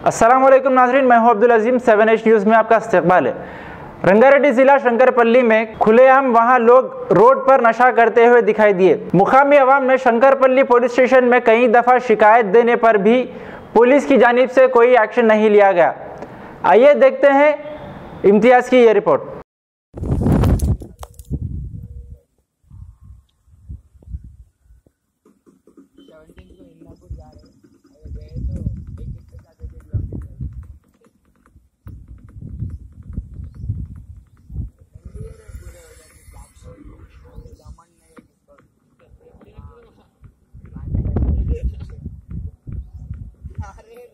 अस्सलाम वालेकुम नाज़रीन, मैं हूं अब्दुल अजीम। 7H न्यूज़ में आपका इस्तकबाल है। रंगारेड्डी जिला शंकरपल्ली में खुलेआम वहां लोग रोड पर नशा करते हुए दिखाई दिए। मुकामी अवाम ने शंकरपल्ली पुलिस स्टेशन में कई दफ़ा शिकायत देने पर भी पुलिस की जानिब से कोई एक्शन नहीं लिया गया। आइए देखते हैं इम्तियाज़ की ये रिपोर्ट।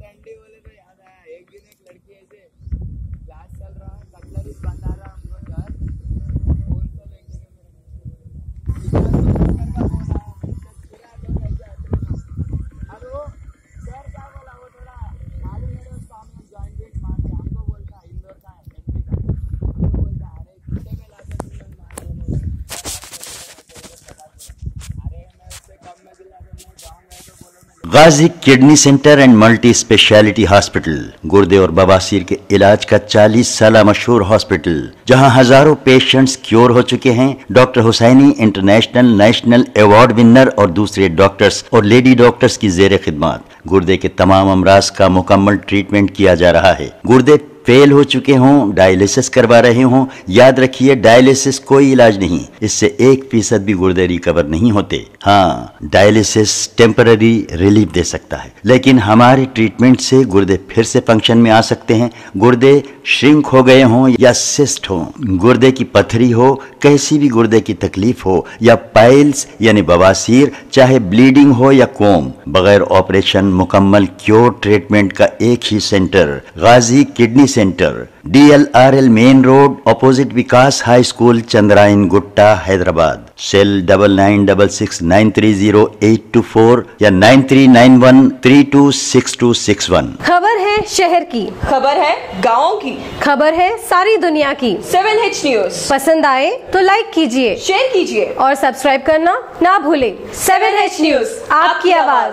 रंडी बोले तो याद आया, एक दिन एक लड़की ऐसे क्लास चल रहा है, कटलरीज बता रहा हमको सर, फोन सब एक जगह अब वो सर क्या बोला, वो थोड़ा मालूम है उसको, हमने जॉइंट मार के हमको बोलता इंदौर का एमपी का, हमको बोलता अरे कितने में लाते तुम लोग मार, अरे मैं उससे कम में दिला तो मैं जाऊंगा तो बोलो मैं। Ghazi kidney centre and multi specialty hospital गुर्दे और बवासीर के इलाज का 40 साल मशहूर हॉस्पिटल, जहां हजारों पेशेंट्स क्योर हो चुके हैं। Doctor Hussaini international national award winner और दूसरे डॉक्टर्स और लेडी डॉक्टर्स की जेर खिदमत गुर्दे के तमाम अमराज का मुकम्मल ट्रीटमेंट किया जा रहा है। गुर्दे फेल हो चुके हों, डायलिसिस करवा रहे हों, याद रखिए डायलिसिस कोई इलाज नहीं, इससे 1% भी गुर्दे रिकवर नहीं होते। हाँ, डायलिसिस टेम्पररी रिलीफ दे सकता है, लेकिन हमारे ट्रीटमेंट से गुर्दे फिर से फंक्शन में आ सकते हैं। गुर्दे श्रिंक हो गए हों या सिस्ट हो, गुर्दे की पथरी हो, कैसी भी गुर्दे की तकलीफ हो या पाइल्स यानी बवासीर, चाहे ब्लीडिंग हो या कोम, बगैर ऑपरेशन मुकम्मल क्योर ट्रीटमेंट का एक ही centre, Ghazi kidney centre, DLRL main road, opposite Vikas high school, Chandrayan Gutta, Hyderabad. Cell 9966930824 या 9391326261। खबर है शहर की, खबर है गाँव की, खबर है सारी दुनिया की। 7H न्यूज़ पसंद आए तो लाइक कीजिए, शेयर कीजिए और सब्सक्राइब करना ना भूलें। 7H न्यूज़, आपकी आवाज।